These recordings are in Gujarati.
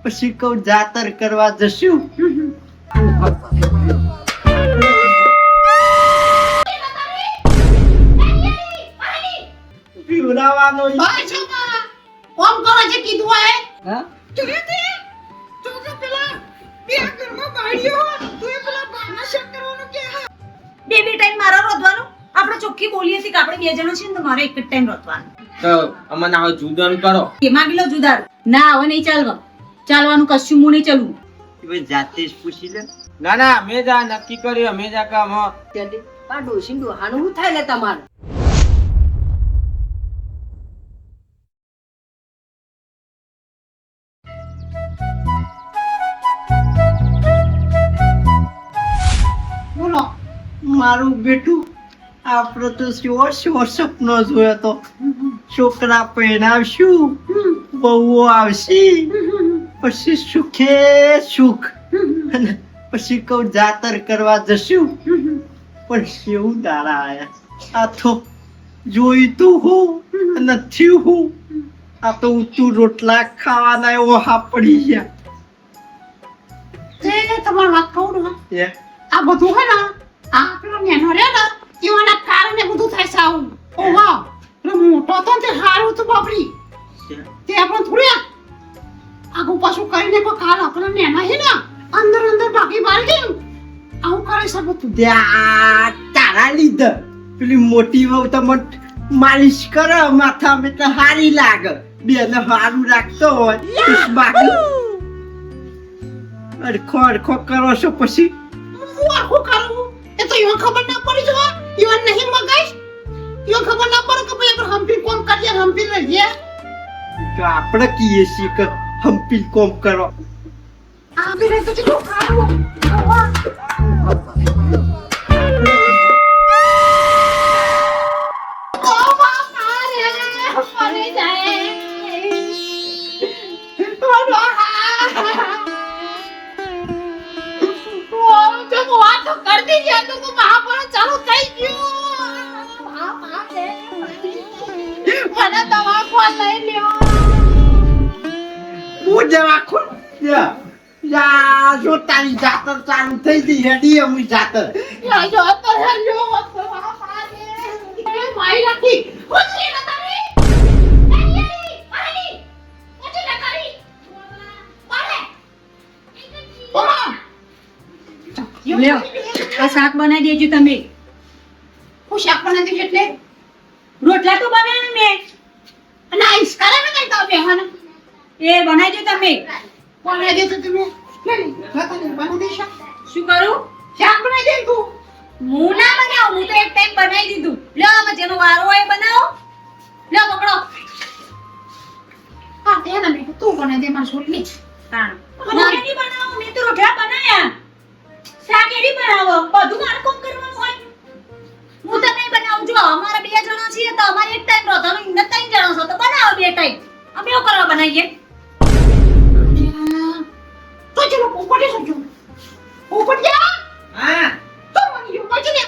પછી કહું જાતર કરવા જશું. પીવડાવવાનો કોમ કરો છે કીધું હે હા બે ટાઈમ મારા રોધવાનું આપણે ચોખ્ખી બોલીએ છીએ કે આપણે બે જણો છે ને તો મારે એક જ ટાઈમ રોધવાનું તો અમને હવે જુદન કરો. કે માગી લો જુદાર ના હવે નહીં ચાલવા ચાલવાનું કશું હું નહીં ચાલવું ભાઈ જાતે જ પૂછી લે. ના ના અમે જા નક્કી કર્યું અમે જા કામ હો. આ ડોશી ડોહાનું શું થાય લે તમારે બોલો મારું બેટું આપણે તો શો સપનો જોયો તો છોકરા પહેરાવશું બહુ આવશે પછી સુખે સુખ અને પછી કહું જાતર કરવા જશું પણ કેવું દાડા આયા. આ તો જોઈતું હું નથી હું આ તો તું રોટલા ખાવાના એવો હા પડી ગયા. તમારી વાત કહું ને એ આ બધું હે ને આ પેલો નેનો રે ને એવાના કારણે બધું થાય છે આવું ઓહો પેલો મોટો તો ને તે હારું તો બાપરી તે આપણે થોડી આગુ પાછું કરીને કોઈ કાલ આપણે નેના હે ને અંદર અંદર બાકી બાર ગયું આવું કરે છે બધું ત્યાં તારા લીધે પેલી મોટી વહુ તમને માલિશ કરે માથામાં એટલે હારી લાગે બેને હારું રાખતો હોય તો બાકી અડખો અડખો કરો છો પછી હું આખું કરું એ તો ઈવન ખબર ના પડી જો ઈવન નહીં મગાઈશ ઈવન ખબર ના પડે કે ભાઈ આપણે હમ્પી કોમ કરીએ હમ્પી રહીએ તો આપણે કહીએ છીએ કે હમ્પી કોમ કરો. આ બેરે તો ચલો ખાવું હું જવા ખો યા જો તારી જાતર ચાલુ થઈ ગઈ હેડી અમી જાતર લ્યો આ શાક બનાવી દેજો તમે હું શાક બનાવી દેજો એટલે રોટલા તો બનાવ્યા મેં અને આઈસ કરે ને કઈ તો બેહન એ બનાવી દો તમે બનાવી દે તો તમે બનાવી દે શાક શું કરું શાક બનાવી દે તું હું ના બનાવું હું તો એક ટાઈમ બનાવી દીધું લ્યો આમાં જેનો વારો હોય એ બનાવો લ્યો પકડો હા તે ના મેં તું બનાવી દે મારી છોટલી તાણ મને નહીં બનાવો મેં તો રોટલા બનાવ્યા શાક એડી બનાવો બધું મારે કોમ કરવાનું હોય હું તો નહીં બનાવું જો અમારા બે જણા છીએ તો અમારે એક ટાઈમ રોધવાનો ઇન્દર ત્રણ જણા છો તો બનાવો બે ટાઈમ અમે એવું કરવા બનાવીએ તો ચલો ઉપર જજો ઉપર જા હા તો મને જો પછી ને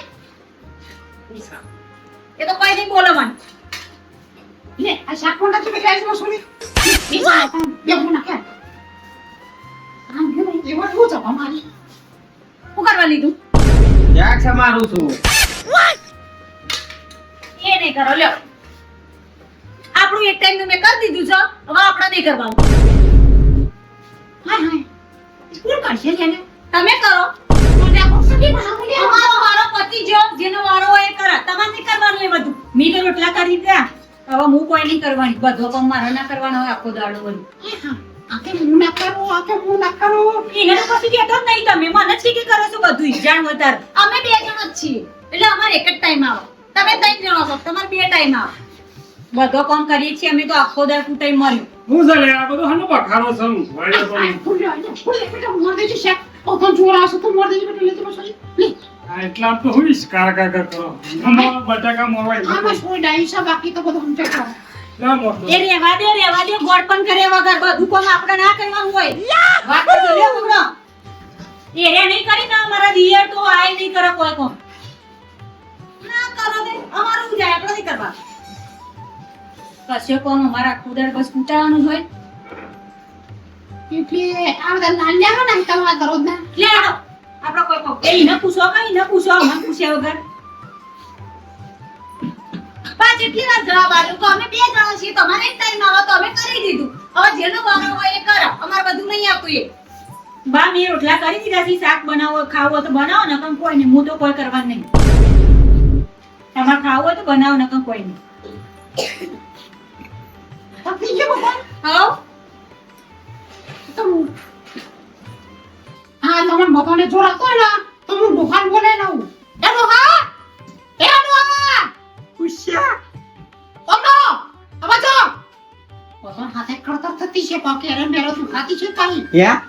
એ તો કોઈ નહીં બોલો મને લે આ શાક કોણ કાચું બેઠા છે સોની બીજા બે હું નાખે આમ ગયો એ વાત હું જવા મારી હું કરવા લીધું જાક સમારું છું. એ નહીં કરો લ્યો આપણું એક ટાઈમ નું મેં કરી દીધું છે હવે આપણે નહીં કરવાનું હાય હાય સ્કૂલ કરશે છે ને તમે કરો અમારો વારો પતિ જો જેનો વારો હોય એ કરે તમારે નહીં કરવાનું એ બધું મેં તો રોટલા કરી દીધા હવે હું કોઈ નહીં કરવાની બધો કામ મારે ના કરવાનો હોય આખો દાડો બધું આકે હું ના કરું એને તો પછી કહેતો જ નહીં તમે મને જ કે કરો છો બધું જાણ વધારે અમે બે જણ જ છીએ એટલે અમારે એક જ ટાઈમ આવે તમે ત્રણ જણો છો તમારે બે ટાઈમ આવે બધો કામ કરીએ છીએ અમે તો આખો દાડો કુટાઈ મર્યું હું ચાલે આ બધું હાનો બખારો છે એટલા તો હોઈશ કાકા કરો બટાકા મોવાય ના મોટો એ રેવા દે ગોળ પણ કરે વગર બધું કામ આપણે ના કરવાનું હોય વાત તો લે પકડો એ રે નહીં કરી ના અમારા દિયર તો આય નહીં કરે કોઈ કોમ ના કરો દે અમારું જાય આપણે નહીં કરવા કશે કોમ અમારા ખુદર બસ કૂટાવાનું હોય એટલે આ બધા નાન્યા ને તમારા દરોજના લે આવો. આપણો કોઈ કોક એ ન પૂછો કઈ ન પૂછો મને પૂછ્યા વગર બા જેટલી વાર જવાબ આપ્યો તો અમે બે જણા છીએ તમારે એક ટાઈમ આવો તો અમે કરી દીધું હવે જેનો બનાવો હોય એ કરો અમારે બધું નહીં આવતું એ બા મેં રોટલા કરી દીધા છે શાક બનાવો ખાવો હોય તો બનાવો ને પણ કોઈ નહીં હું તો કોઈ કરવા નહીં તમારે ખાવું હોય તો બનાવો ને કોઈ નહીં પકડી ગયો બાપા હાઉ તો હા તમે બધાને જોડાતો હોય ને તો હું દુકાન બોલે લાવું એ ડોહા પૂછ્યા ઓનો આવા જો બધાને હાથે કરતર થતી છે પાકે અરે મેરો તું ખાતી છે કાઈ યા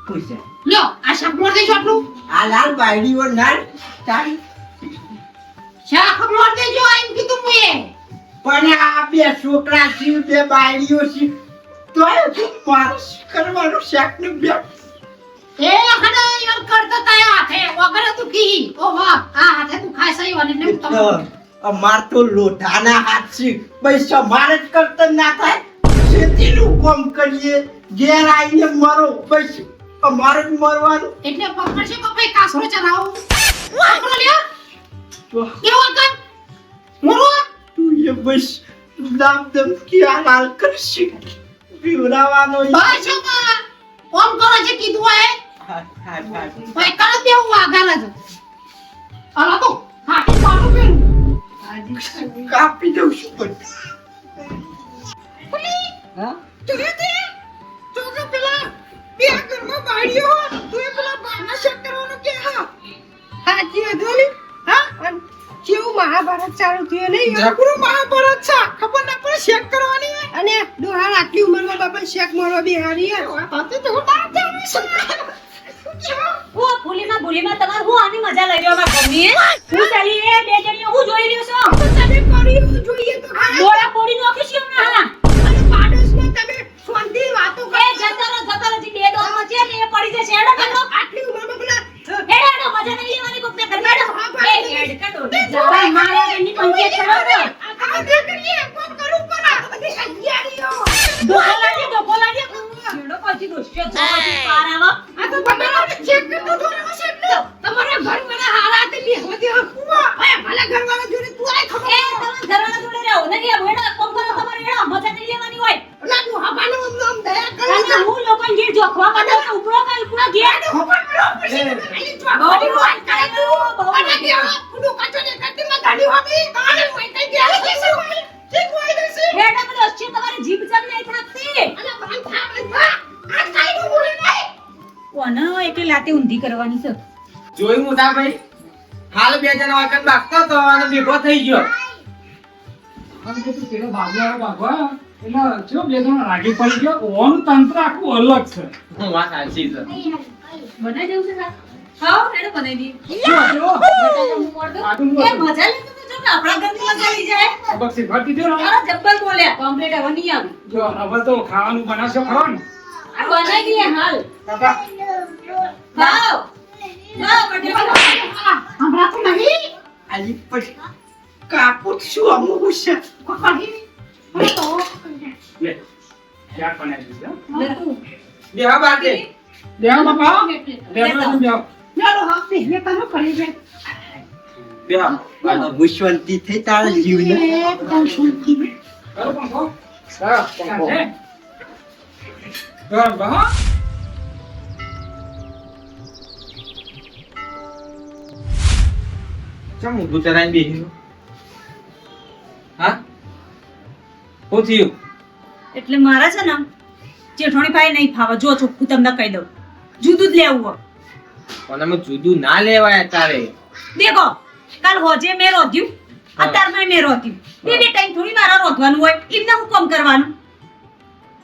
પૂછ્યા લ્યો આ શાક મોર દેજો આટલું આ લાલ બાયડીઓ નાલ તારી શાક મોર દેજો એમ કીધું મેં પણ આ બે છોકરા છે બે બાયડીઓ છે તો તું મારસ કરવાનું શાક ને બે એ હડો યાર કરતા તાયા હાથે વગર તું કી ઓ વાહ આ હાથે તું ખાઈ સહી અને ને તો અમાર તો લોઢાના હાથ છે પૈસા મારે જ કરતા ના થાય ખેતીનું કામ કરીએ ઘેર આવીને મરો બસ અમારે જ મરવાનું એટલે પકડશે પપ્પા કાસરો ચલાવો પકડો લ્યો તો કેવો કર મોરો તું એ બસ દામ દમ કે હાલ કરશે પીવડાવવાનો બસ માં કોમ કરો છે કીધું હે ભાઈ કર દેવું આગળ જ અલા તો હાથે પાડું પેલું કાપી દઉં છું પણ હા તું તે તો પેલા બે ઘરમાં બાળીઓ તું પેલા બાના શેક કરવાનો કે હા હાજી અદોલી હા કેવું મહાભારત ચાલુ થયું નહીં પૂરું મહાભારત છે ખબર ના પડે શેક કરવાની અને ડોહાર આટલી ઉંમરમાં બાપા શેક મારવા બિહારી તો તો ના ચાલુ છે ઓ ભૂલીમાં તમાર હું આની મજા લઈ રહ્યો માં ગમી હું ચાલી એ બે જણીઓ હું જોઈ રહ્યો છો તમે કર્યું જોઈએ તો ડોળા પોડી નાખીશ હમણાં અને પાડોશમાં તમે શાંતિ વાતો એ જતરો જે બે ડોરમાં છે ને એ પડી જશે હેડો હેડો આટલી ઉંમરમાં પેલા હેડો મજા નહીં લેવાની કોક ને કરી હેડો એ હેડ કટો જવા મારા બેનની પંચાયત કરો તો આ દે કરીએ કોમ કરું પર આ બધી હૈયારીઓ ડોકો લાગે હેડો પછી દોસ્યો જો પછી પાર આવો આ તો બટાકા ચેક કરતો દોરો છે એટલે તમારા ઘર મને હારાતે બી હોતી હકુવા એ ભલે ઘરવાળા જોડે તું આય ખબર એ તમે ઘરવાળા જોડે રહો ને કે હેડો કોમ કરો તમારે હેડો મજા નહીં લેવાની હોય લાગુ હવાનો નામ દયા કરે અને હું લોકોને ઘેર જોખવા માંડો ને ઉપરો ઘેર ખબર પડો પછી ખાલી તો બોડી વાત કરે તું અને કે કુડુ કાચો ને કટ્ટીમાં ગાડી હોવી તારે કોઈ કઈ ગયા છે ઠીક હોય છે હેડો બધો છે તમારી જીભ જમ નહીં થાકતી અને બાંધ થાવે આ કાઈ નું બોલે નહીં કોને એટલે લાતે ઊંધી કરવાની છે જોઈ મોટા ભાઈ હાલ બે જણા વાકન બાગતો તો અને ભેગો થઈ ગયો અને કે તું પેલો ભાગવા એટલે જો બે જણા રાગી પડી ગયો ઓનું તંત્ર આખું અલગ છે હું વાત સાચી છે બનાઈ દેવું છે સાહેબ હાઉ હેડો બનાઈ દી જો બટાકા હું મોડ દઉં આગળ એ મજા લેતો તો જો ને આપણા ઘરની મજા લઈ જાય બક્ષી ઘર દીધો ને અરે જબ્બર બોલ્યા કમ્પ્લીટ હવે નહીં આવી જો હવે તો ખાવાનું બનાવશો ખરો ને આ બનાઈ દઈએ હાલ કાકા હાઉ ના બટાકા હમણાં તો નહીં આલી પછી કાપું છું અમુક છે પકડી અને તો લે શાક બનાવી દીધું લે તું બેહા બાટે દેવા બાપા દેવા દેવા લેલો હા તે તારો કરી દે બેહા વિશ્વંતી થઈ તારા જીવને એકદમ શાંતિ કરો પંખો હા પંખો ઘર બહા ચમ ઊભું તરાઈને બેહ્યો હા શું થયું એટલે મારા છે ને જેઠોણી ભાઈ નહીં ફાવે જો ચોખ્ખું તમને કહી દઉં જુદું જ લેવું હોય પણ અમે જુદું ના લેવાય તારે દેખો કાલ હોજે મેં રોધ્યું અત્યારમાં મેં રોધ્યું બે ટાઈમ થોડી મારા રોધવાનું હોય એમને હું કામ કરવાનું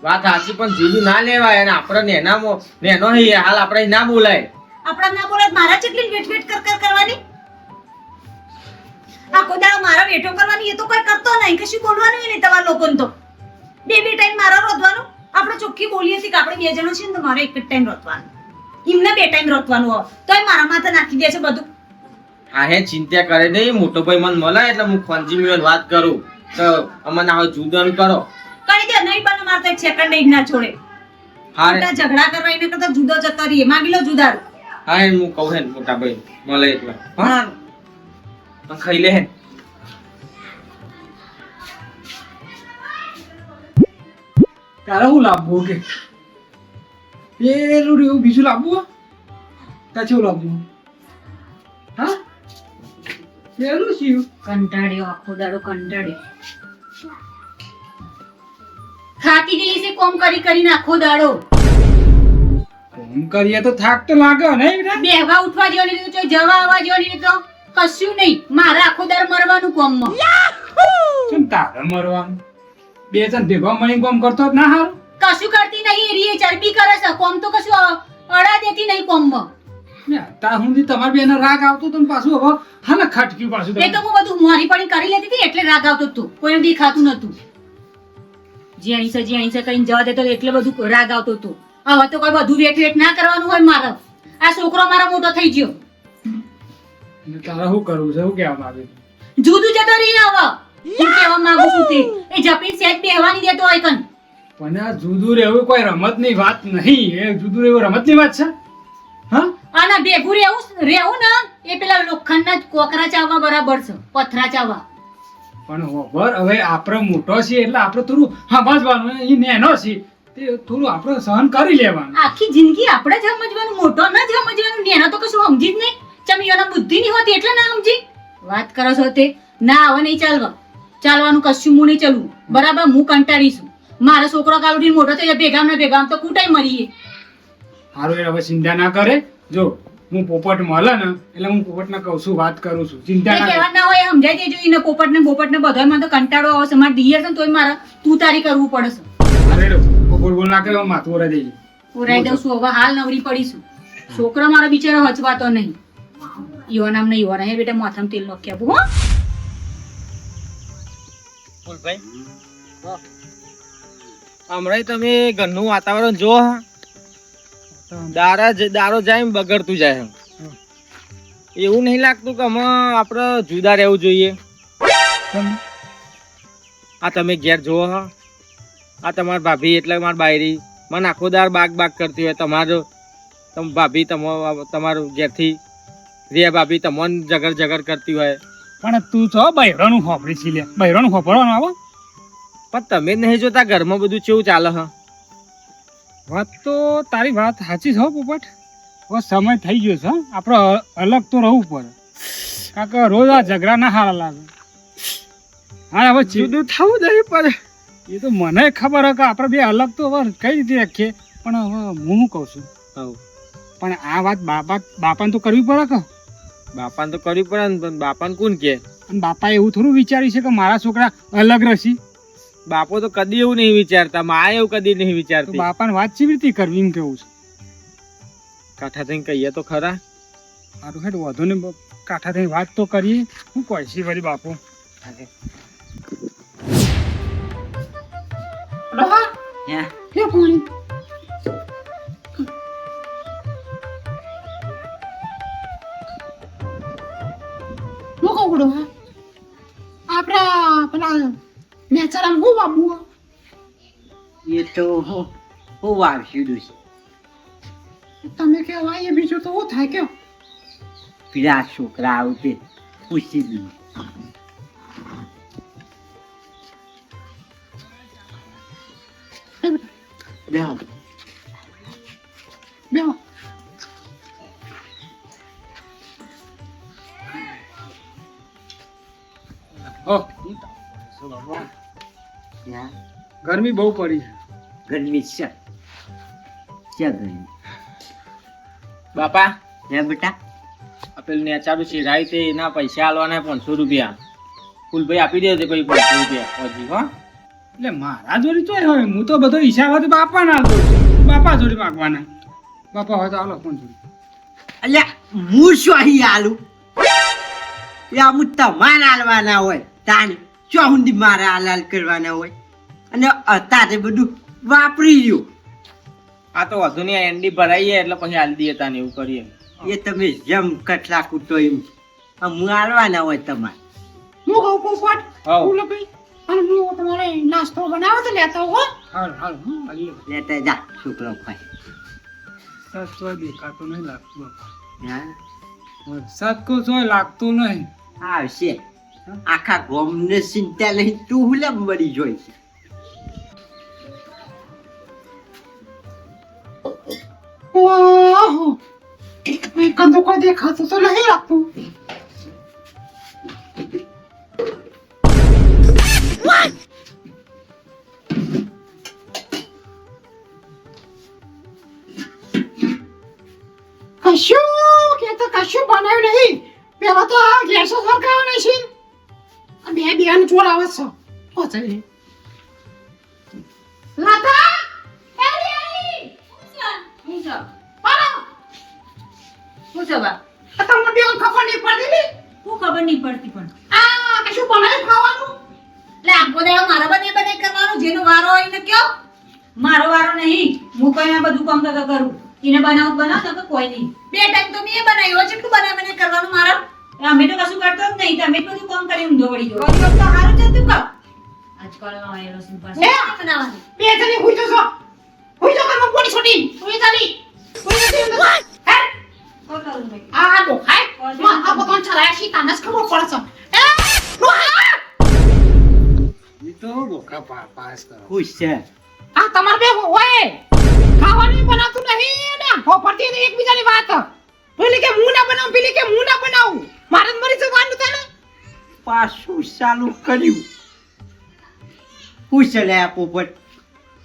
વાત સાચી પણ જુદું ના લેવાય અને આપણે નેનો હઈએ હાલ આપણે ના બોલાય આપણા ના બોલે મારા જેટલી વેટ કરવાની આખો દાડો મારા વેઠો કરવાની એ તો કોઈ કરતો નહીં કશું બોલવાનું નહીં તમારા લોકોને તો બે ટાઈમ મારા રોધવાનું આપણે ચોખ્ખી બોલીએ છીએ કે આપણે બે જણો છીએ ને તો મારે એક જ ટાઈમ રોધવાનું એમને બે ટાઈમ રોધવાનું હોય તોય મારા માથે નાખી દે છે બધું હા હે ચિંતા કરે નહીં મોટો ભાઈ મને મળે એટલે હું ખોંજી મેં વાત કરું તો અમને હવે જુદન કરો કરી દે નહીં પણ મારે તો એક સેકન્ડ જ ના છોડે હા ખોટા ઝઘડા કરવા એને કરતા જુદો જતો રહીએ માગી લો જુદારું હા એને હું કહું હે ને મોટા ભાઈ મળે એટલે હા ખાઈ લે હે તારે હું લાવવું કે પેલું એવું બીજું લાવવું તારે શું લાવવું હા પેલું શું કંટાળ્યો આખો દાડો કંટાળ્યો થાકી જઈએ છે કોમ કરી કરીને આખો દાડો ફોન કરીએ તો થાક તો લાગે ને બેટા બેહવા ઉઠવા જેવો નહીં તો જવા આવવા જેવો નહીં તો કશું નહીં મારે આખો દાડો મરવાનું કોમમાં કેમ તારે મરવાનું બે જણ ભેગા મળી કોમ કરતો જ ના હારું કશું કરતી નહીં એરી ચરબી કરે છે કોમ તો કશું અડા દેતી નહીં કોમમાં ને તાર સુધી તમાર બેનો રાગ આવતો તો ને પાછું હવે હા ને ખટક્યું પાછું એ તો હું બધું મોરી પડી કરી લેતી હતી એટલે રાગ આવતો હતો કોઈને દેખાતું નતું જેણી છે કઈને જવા દેતો એટલે બધું રાગ આવતો હતો હવે તો કોઈ બધું વેઠ ના કરવાનું હોય મારે આ છોકરો મારો મોટો થઈ ગયો ને તારે શું કરવું છે શું કહેવા માંગે જુદું જતો રહી હવે હું કહેવા માંગુ છું તે એ જપીન સેજ બેહવાની દેતો હોય કન પણ આ જુદું રહેવું કોઈ રમતની વાત નહીં એ જુદું રહેવું રમતની વાત છે હા આના ભેગું રહેવું ને એ પેલા લોખંડના કોકરા ચાવવા બરાબર છે પથરા ચાવવા પણ ખબર હવે આપણે મોટો છે એટલે આપણે થોડું સમજવાનું એ નેનો છે તે થોડું આપણે સહન કરી લેવાનું આખી જિંદગી આપણે જ સમજવાનું મોટો ન જ સમજવાનું નેનો તો કશું સમજી જ નહીં ચમીઓના બુદ્ધિ નહીં હોતી એટલે ના સમજી વાત કરો છો તે ના હવે નહીં ચાલવાનું કશું હું નહીં ચાલવું બરાબર હું કંટાળીશું મારો છોકરો કાલુડી મોટો થઈ જાય ભેગામ ને ભેગામ તો કૂટાઈ મરીએ સારું એ હવે ચિંતા ના કરે જો હું પોપટ મળે ને એટલે હું પોપટને કહું છું વાત કરું છું ચિંતા એ ના કહેવા કરે ના હોય એ સમજાઈ દેજો એને પોપટ ને બધા મને તો કંટાળો આવે છે મારે દિયર છે ને તોય મારે તું તારી કરવું પડે છે અરે લો પોપટ બોલ ના કરે માથું ઓરા દેજે ઓરાઈ દઉં છું હવે હાલ નવરી પડીશું છોકરો મારો બિચારો હચવાતો નહીં ઈવો નામ નહીં ઈવો હે બેટા માથામાં તેલ નોખ્યા હો બોલ ભાઈ હમણાં તમે ઘરનું વાતાવરણ જો દારો જાય એમ બગડતું જાય એવું નહીં લાગતું કે અમે આપણે જુદા રહેવું જોઈએ આ તમે ઘેર જુઓ આ તમારી ભાભી એટલે મારી બાયરી મને આખો દાર બાગ કરતી હોય ભાભી તમારું ઘેરથી રિયા ભાભી તમને જગર કરતી હોય પણ તું છો બૈરાનું હોપડી છી લે બૈરાનું હોપડવાનું આવો પણ તમે જ નહીં જોતા ઘરમાં બધું કેવું ચાલે હ વાત તો તારી વાત સાચી છે હો પોપટ હવે સમય થઈ ગયો છે આપણે અલગ તો રહેવું પડે કારણ કે રોજ આ ઝઘડા ના સારા લાગે હા હવે જુદું થવું નહીં પડે એ તો મને ખબર હે કે આપણે બે અલગ તો હવે કઈ રીતે રાખીએ પણ હવે હું શું કહું છું પણ આ વાત બાપાને તો કરવી પડે કે બાપાને તો કરવી પડે ને પણ બાપાને કોણ કે અને બાપા એવું થોડું વિચાર્યું છે કે મારા છોકરા અલગ રહેશે બાપો તો કદી એવું નહીં વિચારતા મા એવું કદી નહીં તો વિચારતી બાપાને વાત કેવી રીતે કરવી એમ કેવું છે કાઠા થઈને કહીએ તો ખરા સારું હેડ વધુ ને કાંઠા થઈને વાત તો કરીએ શું કહે છે વળી બાપુ આપડા પેલા નેચરમ હું બાબુ એ તો હું વાવશું દું તમે કેવા એ બીજું તો શું થાય કે પેલા છોકરા આવશે પૂછી દઉં બેહો બેહો ગરમી બહુ પડી છે ગરમી છે ક્યાં ગરમી બાપા હે બેટા આ પેલું નેચારું સિરાય તે એના પૈસા આલવાના 500 રૂપિયા ફૂલભાઈ આપી દે તે પછી 500 રૂપિયા હજી હો એટલે મારા જોડે તો હોય હું તો બધો હિસાબ બાપા ના આપું છું બાપા જોડે માગવાના બાપા હોય તો હાલો ફોન જોડે અલ્યા હું શું અહીં આલું એ અમુક તમારે આલવાના હોય તાને ચોહુંડી મારે હાલ કરવાના હોય અને અત્યારે બધું વાપરી રહ્યું આ તો વધુ ની એન્ડી ભરાઈએ એટલે પછી આલી દઈએ તાને એવું કરીએ એ તમે જેમ કટલા કૂટો એમ હું આલવાના હોય તમારે હું કહું પોપટ હાઉ. ભાઈ અને હું તમારે નાસ્તો બનાવો તો લેતા હો હાલ હાલ હું આવી લેતા જા છોકરો ખાય સાચો દેખાતો નહીં લાગતું બાપા હા વરસાદ કો જો લાગતું નહીં આવશે આખા ગામને ચિંતા લઈ તું હુલે મરી જોઈ છે ઓહો મેં કંદો કોઈ દેખાતું તો નહીં લાગતું કશું બનાવ્યું નહીં પેલા તો આ ગેસો સરકાવ નહીં છે બે બેન ચોર આવે છે પહોંચે લાતા એલી હું છો પાડો હું છો બા તમને બે ખબર નહીં પડતી હું ખબર નહીં પડતી પણ આ કશું બનાવ્યું ખાવાનું એટલે આખો દાડો મારા બને કરવાનું જેનો વારો હોય ને કયો મારો વારો નહીં હું કઈ આ બધું કામ કાકા કરું એને બનાવ તો કોઈ નહીં બે ટાઈમ તો મેં બનાવ્યો છે કેટલું બનાવીને કરવાનું મારા અમે તો કશું કરતો જ નહીં તમે જ બધું કામ કરી ઊંધો વળી ગયો તો સારું જતું કામ આજકાલ આવેલો છું પાછો બનાવવાનું બે જણી હુઈ જશો હુઈ જો કરમાં પોણી છોડી હુઈ જાલી હુઈ જતી હે કોણ કરું મેં આ દો હાય માં આ બતન ચલાયા છે કાનસ ખબર પડે છે એ રોહા એ તો બોકા પાસ કરો ખુશ છે આ તમાર બે હોય ખાવાનું બનાવતું નહીં ને હો પડતી ને એકબીજાની વાત પેલી કે હું ના બનાવું પેલી કે હું ના બનાવું મારે જ મરી જવાનું તને પાછું ચાલુ કર્યું ખુશ લે પોપટ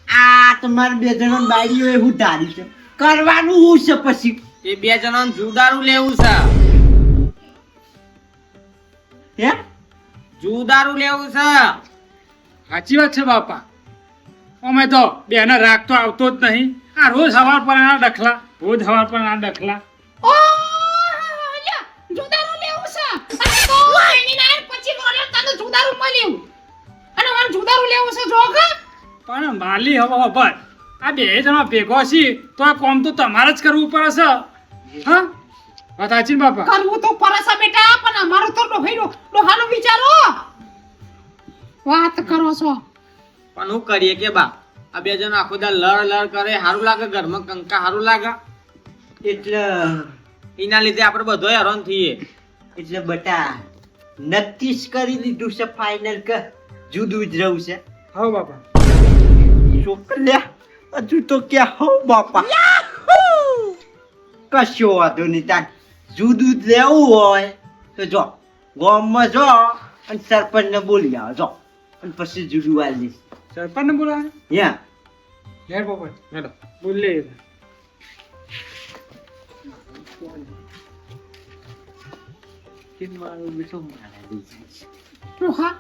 આ તમારે બે જણા બાયડીઓ એવું ધારી છે કરવાનું હું છે પછી એ બે જણાને જુદારું લેવું છે હે જુદારું લેવું છે સાચી વાત છે બાપા અમે તો બેને રાગ તો આવતો જ નહીં આ રોજ સવાર પર આ ડખલા રોજ સવાર પર આ ડખલા ઓ લ્યા જુદારું લેવું છે અને તો એની ના પછી રોલે તને જુદારું મળ્યું અને મારે જુદારું લેવું છે જો કે પણ માલી હવે ખબર આ બે જણા ભેગો છી તો આ કોમ તો તમારે જ કરવું પડે છે હા વાત સાચી ને બાપા કરવું તો પરસા બેટા પણ અમારો તો ડોહાનો વિચારો વાત કરો છો પણ હું કરીએ કે બા આ બે જણા આખો દા લડ કરે સારું લાગે ઘરમાં કંકા સારું લાગે એટલે એના લીધે આપણે બધો હેરાન થઈએ એટલે બટા નક્કી જ કરી લીધું છે ફાઇનલ કે જુદું જ રહું છે હા બાપા છોકલ્યા હજુ તો ક્યાં હો બાપા કશો વાંધો નહીં તાર જુદું જ લેવું હોય તો જો ગામમાં જો અને સરપંચને બોલી આવો જો અને પછી જુદું વાળી દઈશ સરપંચ ને બોલાવે યા હેર બાપા હેડો બોલ લે ડોહા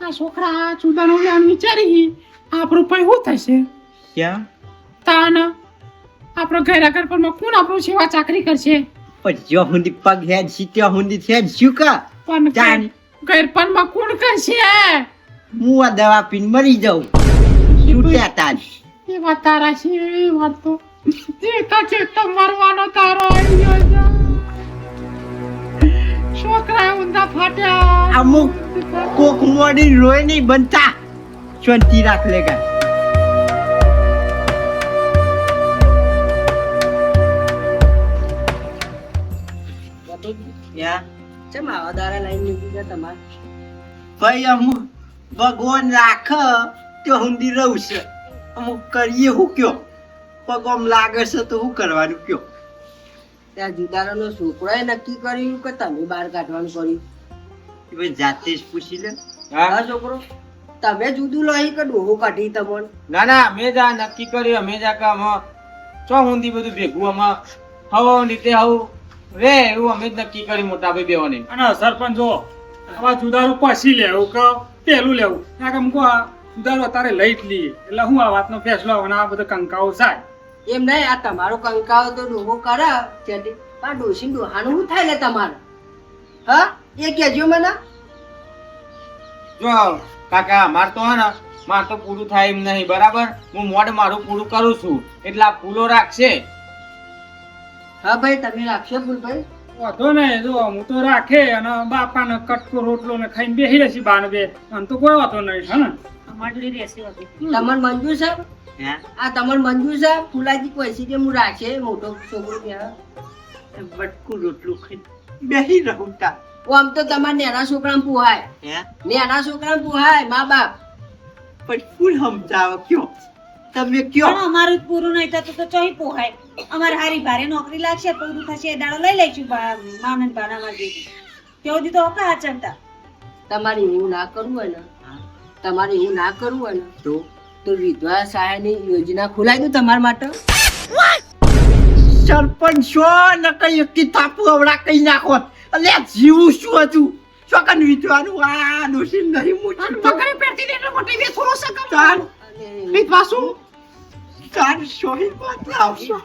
આ છોકરા જુદાનું લેવાનું વિચારી આપણું પૈ શું થશે ક્યાં તાન આપણો ઘર આગળ પણ કોણ આપણું સેવા ચાકરી કરશે પણ જો હુંદી પગ હેડ સી ત્યાં હુંદી થેડ શું કા પણ જાણ. ઘર પણ માં કોણ કરશે હું આ દવા પીને મરી જાઉં છૂટ્યા તાર એ વાત તારા છે એ વાત તો ચેતા મરવાનો તારો આવી ગયો છે. છોકરા ઊંધા ફાટ્યા અમુક કોક મોડી રોય નહીં બનતા શાંતિ રાખ લેગા યા ચમ આવા દારા લાઈન નીકળી ગયા તમારે ભાઈ અમુક ભગવાન રાખ તો હુંદી રહું છે અમુક કરીએ હું કયો પગ આમ લાગે છે તો શું કરવાનું કયો ત્યાં જુદારાનો છોકરાએ નક્કી કર્યું કે તમે બહાર કાઢવાનું કર્યું એ ભાઈ જાતે જ પૂછી લે હા છોકરો તમે જુદું લઈ કે ડોહો કાઢી તમને ના ના અમે જ આ નક્કી કર્યું અમે જ આ કામ ચો હુંદી બધું ભેગું આમાં હવો રીતે આવું રે એવું અમે જ નક્કી કર્યું મોટા ભાઈ બેઓને અને સરપંચ જો આવા જુદારું પછી લેવું કે પેલું લેવું કારણ કે મૂકો આ જુદારું અત્યારે લઈ જ લઈએ એટલે હું આ વાતનો ફેસલો અને આ બધો કંકાઓ થાય એમ નહીં આ તમારો કંકાવ તો ડોહો કરે તેથી આ ડોશી ડોહાનું શું થાય લે તમારે હા એ કહેજો મને જો કાકા માર તો હે ને માર તો પૂરું થાય એમ નહીં બરાબર હું મોઢ મારું પૂરું કરું છું એટલે આ ફૂલો રાખશે હા ભાઈ તમે રાખશો ફૂલભાઈ વાંધો ને જો હું તો રાખે અને બાપાને કટકો રોટલો ને ખાઈને બેસી રહેશે બાને બે મને તો કોઈ વાંધો નહીં છે ને અમારી જોડે રહેશે બધું. તમાર મંજૂર છે હે આ તમાર મંજૂર છે ફુલાજી પૈસી કે હું રાખે મોટો છોકરો ત્યાં બટકું રોટલું ખાઈ બેહી રહું તા આમ તો તમારે નેના છોકરાને પુહાય હે નેના છોકરાને પુહાય મા બાપ પણ ફૂલ સમજાવો કયો તમે કયો પણ અમારું જ પૂરું નહીં થતું તો ચોઈ પોહાય. અમારે હારી ભારે નોકરી લાગશે પૂરું થશે એ દાડો લઈ લઈશું માનન બાનામાં જઈ તેવું દી તો હકા હાચવતા. તમારે એવું ના કરવું હોય ને તમારે એવું ના કરવું હોય ને તો વિધવા સહાયની યોજના ખોલાવી દઉં તમારા માટે સરપંચ છો ને કઈ કિતાબ આવડા કઈ નાખો એટલે જીવું શું હતું ચોકન વિધવાનું આ દોષી નહીં મૂકી પકડી પેટી ને એટલે મોટી બે થોડો સકમ ચાલ વિધવા શું ચાલ સોહી વાત આવશો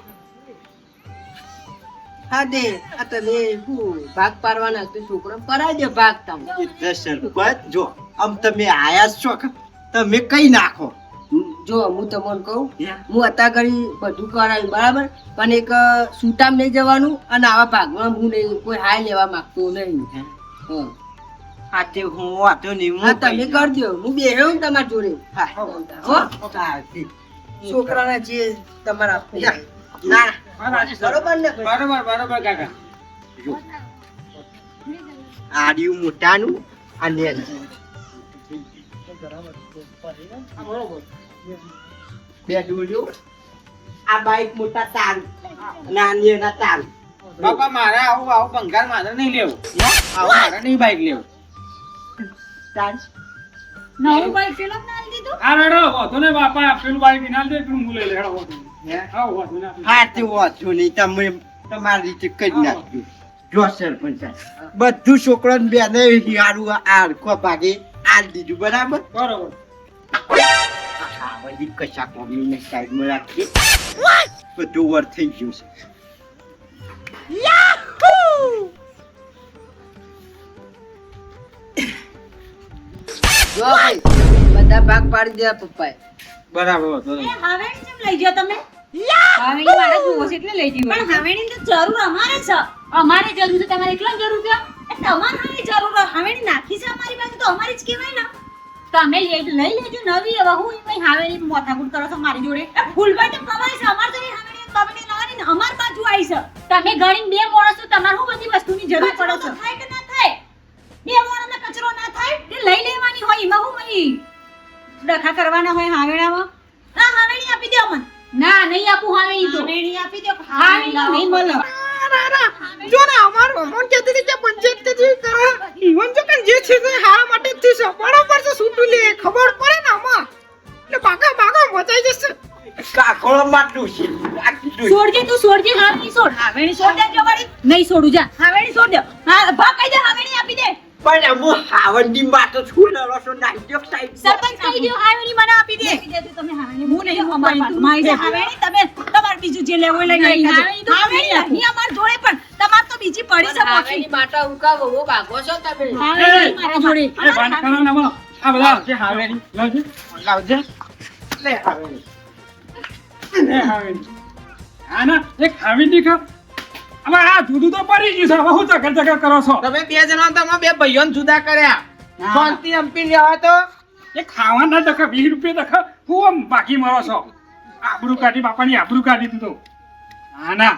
હા દે આ તમે શું ભાગ પાડવાના તો છોકરો પરાઈ દે ભાગ તમે એટલે સરપંચ જો આમ તમે આયા છો કે તમે કઈ નાખો જો હું તમને કહું હું અત્યાર ઘડી બધું કરાવ્યું બરાબર પણ એક સૂટામ નહીં જવાનું અને આવા ભાગમાં હું નહીં કોઈ હાય લેવા માંગતો નહીં હં. આતે હું વાતો નહીં હા તમે કરી દો હું બેહ્યો ને તમારી જોડે હો છોકરાના જે તમારા આપવું. ના બરોબર ને બરોબર કાકા. આર્યું મોટાનું અને બે ડોલ્યો આ બાઈક મોટા તારું નાની એના તારું બાપા મારે આવું ભંગાર મારે નહીં લેવું આવું મારે નહીં બાઈક લેવું. તાર નવું બાઈક પેલો જ ના લીધું. આ રેડો વાંધો નહીં બાપા આપેલું બાઈક ઇનાલ દે પેલું હું લઈ લે હેડો વાંધો નહીં. હા વાંધો નહીં આપી. હા તે વાંચો નહીં તમે તમારી રીતે કરી નાખજો જો સરપંચ સાહેબ, બધું છોકરાને બેને હિયારું આ હરખો ભાગે આલ દીધું બરાબર બરોબર આ બધી કશા કોમીને સાઈડમાં રાખી બધું વર થઈ ગયું છે જો ભાઈ બધા ભાગ પાડી દે પપ્પાએ બરાબર એ હાવેણી કેમ લઈ ગયો તમે? હાવેણી મારે જોવો છે એટલે લઈ ગઈ. પણ હાવેણી તો જરૂર અમારે છે. અમારે જરૂર છે તમારે એકલા જરૂર છે? એ તમારે હાની જરૂર હોય. હાવેણી નાખી છે અમારી પાસે તો અમારી જ કહેવાય ને. તમે લઈ લેજો નવી. હવે હું એમાં હાવેણી મોથાકૂટ કરો છો મારી જોડે. એ ફૂલભાઈ તો કમાય છે અમાર જોડે હાવેણી કમાણી લાવવાની ને અમાર બાજુ આવી છે. તમે ગણીને બે માણસો તમારે શું બધી વસ્તુની જરૂર પડે છે? થાય કે ના થાય? બે માણસને કચરો ના થાય એ લઈ લેવાની હોય. એમાં હું મહી ડખા કરવાના હોય હાવેણામાં. ના હાવેણી આપી દો મને. ના નહીં આપું હાવેણી તો. હાવેણી આપી દો. હાવેણી નહીં મળે. જો ને અમાર મમન કહેતી હતી કે પંચાયત કે જે કરે ઈવન જો કે જે છે તે હારા માટે જ છે બરોબર છે છૂટું લે ખબર પડે ને આમાં એટલે બાગા મચાઈ જશે કાકોળો માટલું છે છોડજે તું છોડજે. હાવેણી છોડ. હાવેણી છોડ દેજો વળી. નહીં છોડું જા. હાવેણી છોડ દે. હા ભાગ કહી દે. હાવેણી આપી દે. પણ હું હાવંડી માટો છું લડો છો નાઈજો સાઈડ સરપંચ કહી દો હાવેણી મને આપી દે. તમે હાવેણી હું નહીં અમારી માઈ હાવેણી તમે તમાર બીજું જે લેવું હોય લઈ લેજો. હાવેણી નહીં અમાર જોડે પણ તમાર તો બીજી પડી છે હાવેની માટા ઉકાવો વો ભાગો છો તમે હાવેણી મારા જોડે. એ ભાન કરો ને આમાં. આ બધા જે હાવેરી લાવજે લાવજે લે હાવેણી એ હાવેરી આના એક હાવેરી ખા હવે આ જુદું તો પડી ગયું છે હવે હું ચકર કરો છો તમે બે જણા તમે બે ભાઈઓને જુદા કર્યા શાંતિ અંપી લેવા તો એ ખાવાના ટકા 20 રૂપિયા ટકા હું આમ બાકી મારો છો આબરૂ કાઢી બાપાની આબરૂ કાઢી તું તો હા ના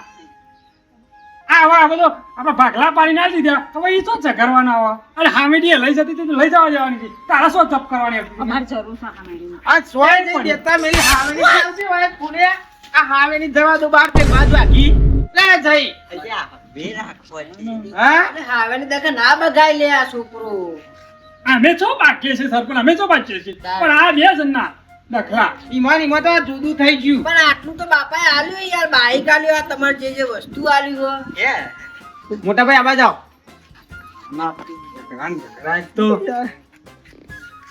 આ બધો આપણે ભાગલા પાડી ના દીધા હવે એ શું ઝઘડવાના આવા અને હામેડી લઈ જતી હતી તો લઈ જવા જવાની હતી તારા શું જપ કરવાની હતી અમાર જરૂર છે હાવેણી. આ સોય નહીં દેતા મેલી હાવેની ચાલતી હોય પુણે આ હાવેની જવા દો બાપ કે બાજુ આખી લે જઈ બે રાખો હા અરે હાવેની દકે ના બગાઈ લે આ છોકરો અમે છો બાકી છે સરપંચ અમે છો બાકી છે પણ આ બે જણ ના દખલા ઈમાન તો જુદું થઈ ગયું પણ આટલું તો બાપાએ આલ્યું યાર બાઈક આલ્યું આ તમારે જે વસ્તુ આલ્યું હો હે મોટા ભાઈ આવા જાઓ તો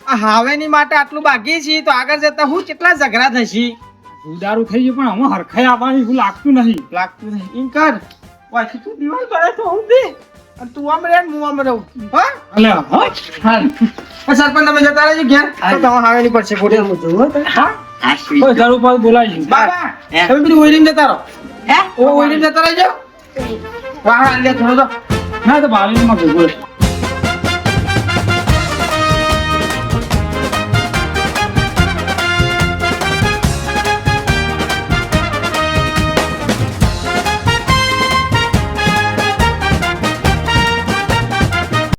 આ હાવેની માટે આટલું બાકી છે તો આગળ જતા હું કેટલા ઝઘડા થશે દારૂ થઈ ગયું પણ અમે હરખાઈ આવવાની એવું લાગતું નહીં લાગતું નહીં ઇન કર વાસી તું દિવાલ કરે તો હું દે અને તું આમ રે હું આમ રહું હા અલે હા સરપંચ તમે જતા રહેજો ઘેર તો તમારે હાવેની પડશે ખોટી હા આ કોઈ સ્વીટ દારૂ પર બોલાય બાબા હે? તમે બધું ઓઈલીને જતા રહો હે ઓ ઓઈલીને જતા રહેજો વાહ લે થોડો તો ના તો બાવીમાં ભેગો